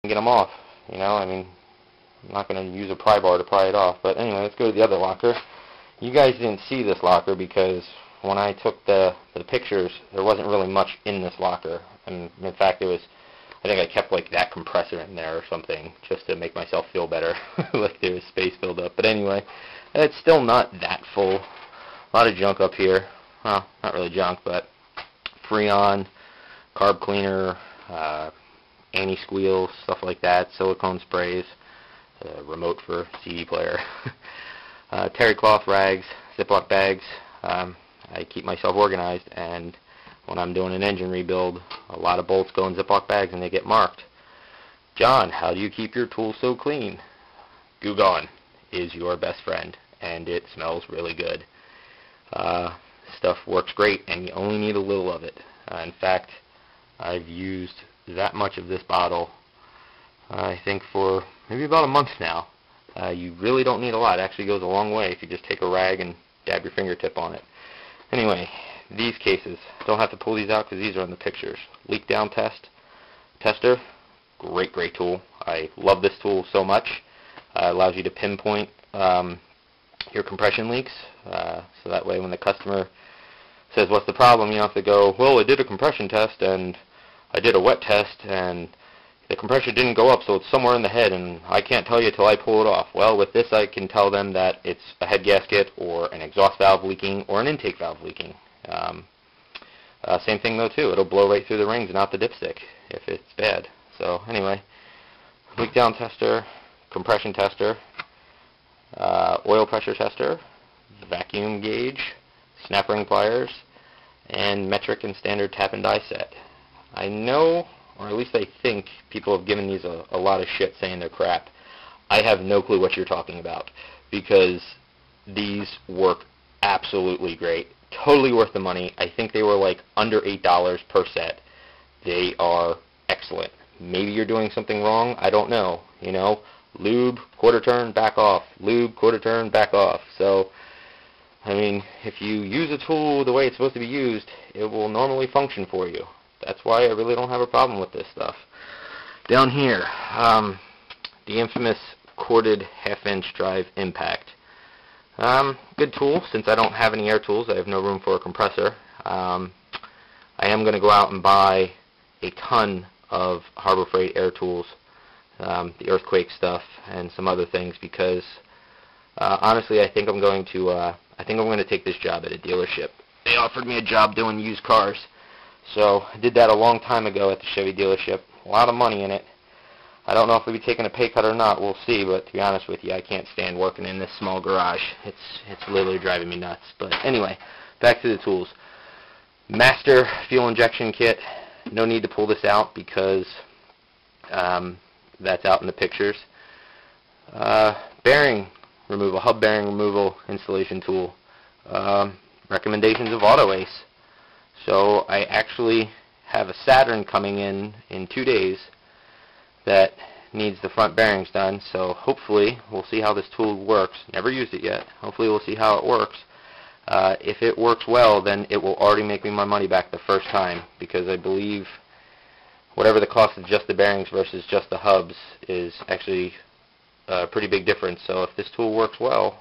get them off. You know, I mean, I'm not going to use a pry bar to pry it off. But anyway, let's go to the other locker. You guys didn't see this locker because when I took the pictures, there wasn't really much in this locker. And in fact, I think I kept like that compressor in there or something just to make myself feel better, like there was space filled up. But anyway, it's still not that full. A lot of junk up here. Well, not really junk, but Freon, carb cleaner, anti-squeal, stuff like that, silicone sprays, remote for CD player, terry cloth rags, Ziploc bags. I keep myself organized, and when I'm doing an engine rebuild, a lot of bolts go in Ziploc bags and they get marked. John, how do you keep your tools so clean? Goo Gone is your best friend, and it smells really good. Stuff works great, and you only need a little of it. In fact, I've used that much of this bottle, I think, for maybe about a month now. You really don't need a lot. It actually goes a long way if you just take a rag and dab your fingertip on it. Anyway, these cases, don't have to pull these out because these are in the pictures. Leak down tester, great tool. I love this tool so much. It allows you to pinpoint your compression leaks, so that way when the customer says, what's the problem, you don't have to go, well, I did a compression test and I did a wet test and the compression didn't go up, so it's somewhere in the head and I can't tell you till I pull it off. Well, with this I can tell them that it's a head gasket or an exhaust valve leaking or an intake valve leaking. Same thing though too, it'll blow right through the rings and out the dipstick if it's bad. So anyway, leak down tester, compression tester, oil pressure tester, vacuum gauge, snap ring pliers, and metric and standard tap and die set. I know, or at least I think, people have given these a lot of shit saying they're crap. I have no clue what you're talking about because these work absolutely great. Totally worth the money. I think they were like under $8 per set. They are excellent. Maybe you're doing something wrong. I don't know. You know, lube, quarter turn, back off. Lube, quarter turn, back off. So, I mean, if you use a tool the way it's supposed to be used, it will normally function for you. That's why I really don't have a problem with this stuff. Down here, the infamous corded half-inch drive impact. Good tool. Since I don't have any air tools, I have no room for a compressor. I am going to go out and buy a ton of Harbor Freight air tools, the earthquake stuff, and some other things because honestly, I think I'm going to take this job at a dealership. They offered me a job doing used cars, so I did that a long time ago at the Chevy dealership. A lot of money in it. I don't know if we'll be taking a pay cut or not. We'll see, but to be honest with you, I can't stand working in this small garage. It's literally driving me nuts. But anyway, back to the tools. Master fuel injection kit. No need to pull this out because that's out in the pictures. Bearing removal, hub bearing removal installation tool. Recommendations of Auto Ace. So I actually have a Saturn coming in 2 days that needs the front bearings done, so hopefully we'll see how this tool works. Never used it yet. Hopefully we'll see how it works. If it works well, then it will already make me my money back the first time, because I believe whatever the cost of just the bearings versus just the hubs is actually a pretty big difference. So if this tool works well,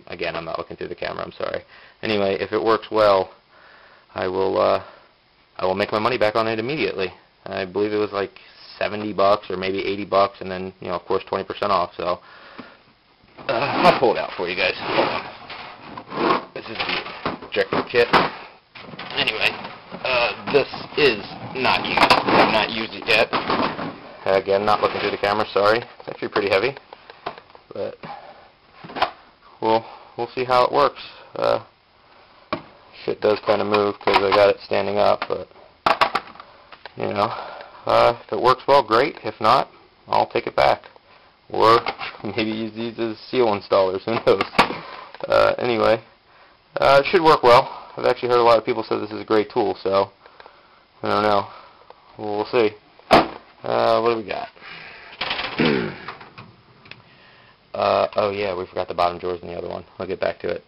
again, I'm not looking through the camera, I'm sorry. Anyway, if it works well, I will make my money back on it immediately. I believe it was like $70 or maybe $80, and then, you know, of course, 20% off. So I'll pull it out for you guys. Hold on. This is the ejector kit. Anyway, this is not used. I have not used it yet. Again, not looking through the camera. Sorry. It's actually pretty heavy, but we'll see how it works. Shit does kind of move because I got it standing up, but you know, if it works well, great. If not, I'll take it back, or maybe use these as seal installers. Who knows? Anyway, it should work well. I've actually heard a lot of people say this is a great tool, so I don't know. We'll see. What do we got? Oh yeah, we forgot the bottom drawers in the other one. I'll get back to it.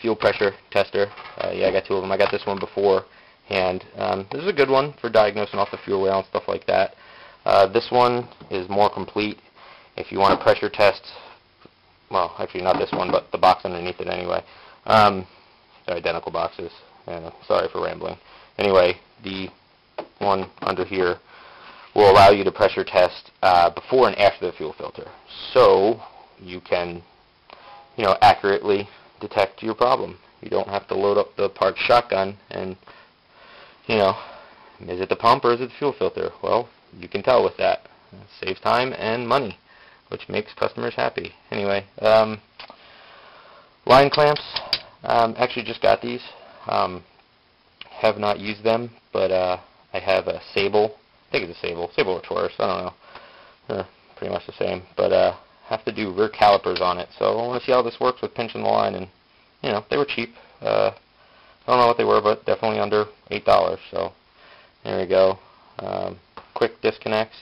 Fuel pressure tester. Yeah, I got two of them. I got this one before, hand. This is a good one for diagnosing off the fuel rail and stuff like that. This one is more complete. If you want to pressure test, well, actually not this one, but the box underneath it anyway. They're identical boxes. Sorry for rambling. Anyway, the one under here will allow you to pressure test before and after the fuel filter, so you can, accurately detect your problem. You don't have to load up the parked shotgun and, is it the pump or is it the fuel filter? Well, you can tell with that. It saves time and money, which makes customers happy. Anyway, line clamps. Actually just got these. Have not used them, but I have a Sable. I think it's a Sable or Taurus. I don't know. They're pretty much the same, but have to do rear calipers on it. So I want to see how this works with pinching the line, and they were cheap. I don't know what they were, but definitely under $8. So there we go. Quick disconnects.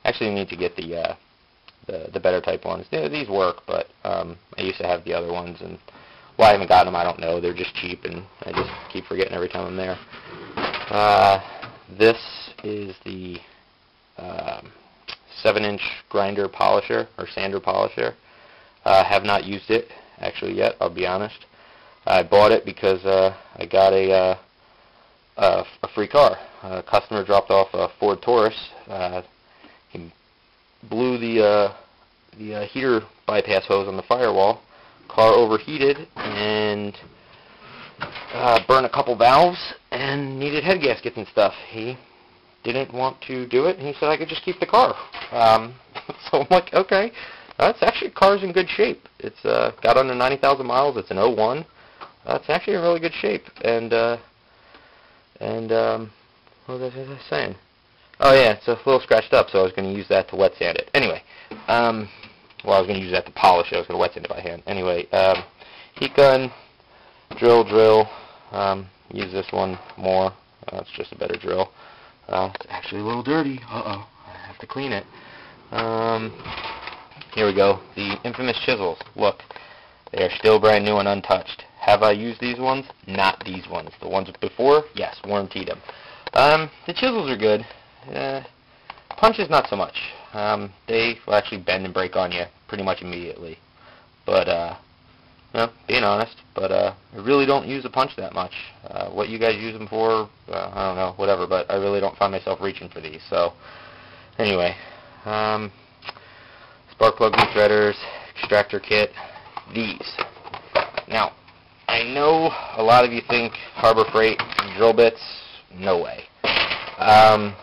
Actually, you need to get the better type ones. These work, but I used to have the other ones, and why I haven't gotten them, I don't know. They're just cheap, and I just keep forgetting every time I'm there. This is the 7-inch grinder polisher, or sander polisher. Have not used it, actually, yet, I'll be honest. I bought it because I got a free car. A customer dropped off a Ford Taurus. He blew the heater bypass hose on the firewall. Car overheated and burned a couple valves and needed head gaskets and stuff. He didn't want to do it, and he said I could just keep the car. So I'm like, okay. It's actually, car's in good shape. It's got under 90,000 miles. It's an '01. It's actually in really good shape. And what was I saying? Oh yeah, it's a little scratched up, so I was going to use that to wet sand it. Anyway, well, I was going to use that to polish it. I was going to wet sand it by hand. Anyway, heat gun, drill. Use this one more. It's just a better drill. It's actually a little dirty. I have to clean it. Here we go. The infamous chisels. Look, they are still brand new and untouched. Have I used these ones? Not these ones. The ones before? Yes, warrantied them. The chisels are good. Punches, not so much. They will actually bend and break on you pretty much immediately. But, being honest, but I really don't use a punch that much. What you guys use them for, I don't know, whatever, but I really don't find myself reaching for these. So, anyway, spark plug threaders, extractor kit, these. Now, I know a lot of you think Harbor Freight drill bits, no way.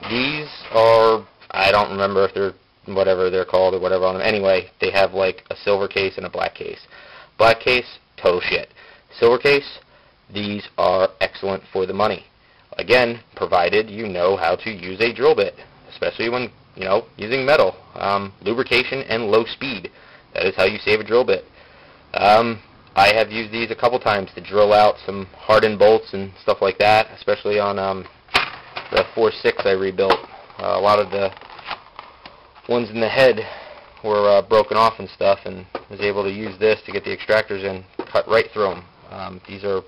These are, I don't remember if they're whatever they're called or whatever on them. Anyway, they have like a silver case and a black case. Black case, total shit. Silver case, these are excellent for the money. Again, provided you know how to use a drill bit, especially when, using metal. Lubrication and low speed. That is how you save a drill bit. I have used these a couple times to drill out some hardened bolts and stuff like that, especially on the 4.6 I rebuilt. A lot of the ones in the head were broken off and stuff, and was able to use this to get the extractors in, cut right through them. These are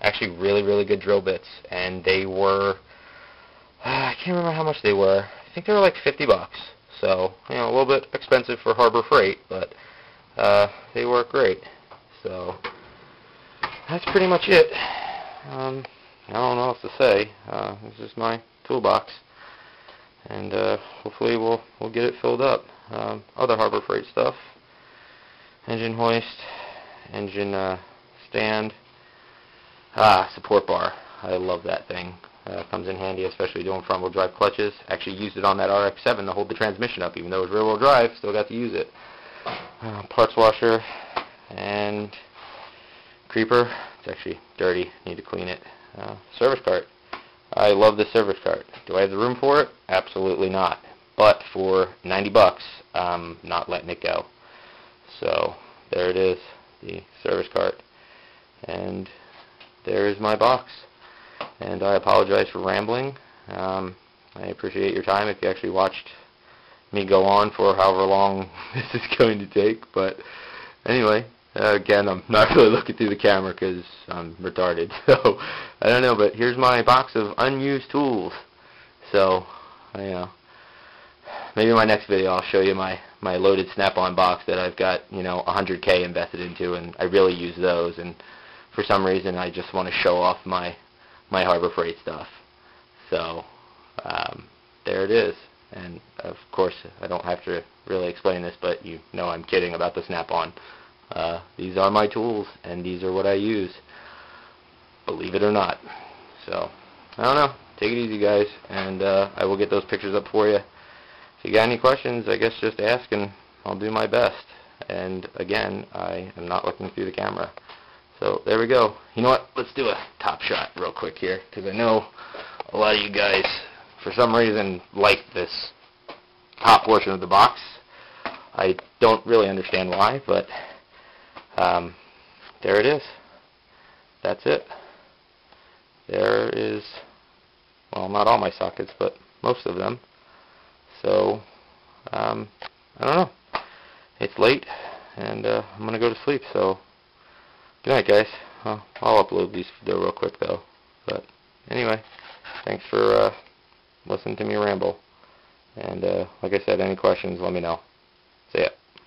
actually really, really good drill bits, and they were, I can't remember how much they were. I think they were like $50. So, a little bit expensive for Harbor Freight, but they work great. So, that's pretty much it. I don't know what else to say. This is my toolbox, and hopefully we'll get it filled up. Other Harbor Freight stuff: engine hoist, engine stand, support bar. I love that thing. Comes in handy, especially doing front wheel drive clutches. Actually used it on that RX-7 to hold the transmission up, even though it was rear wheel drive. Still got to use it. Parts washer and creeper. It's actually dirty. Need to clean it. Service cart. I love the service cart. Do I have the room for it? Absolutely not. But for $90, I'm not letting it go. So there it is, the service cart. And there is my box. And I apologize for rambling. I appreciate your time if you actually watched me go on for however long this is going to take. But anyway, Again, I'm not really looking through the camera because I'm retarded. So, I don't know, but here's my box of unused tools. So, maybe in my next video I'll show you my loaded Snap-on box that I've got, 100K invested into, and I really use those, and for some reason I just want to show off my Harbor Freight stuff. So, there it is. And, of course, I don't have to really explain this, but I'm kidding about the Snap-on. These are my tools, and these are what I use, believe it or not. So, I don't know. Take it easy, guys, and I will get those pictures up for you. If you got any questions, I guess just ask, and I'll do my best. And, again, I am not looking through the camera. So, there we go. You know what? Let's do a top shot real quick here, because I know a lot of you guys, for some reason, like this top portion of the box. I don't really understand why, but there it is. That's it. There is, well, not all my sockets, but most of them. So, I don't know. It's late, and I'm going to go to sleep, so good night, guys. I'll upload these real quick, though. But anyway, thanks for listening to me ramble. And like I said, any questions, let me know. See ya.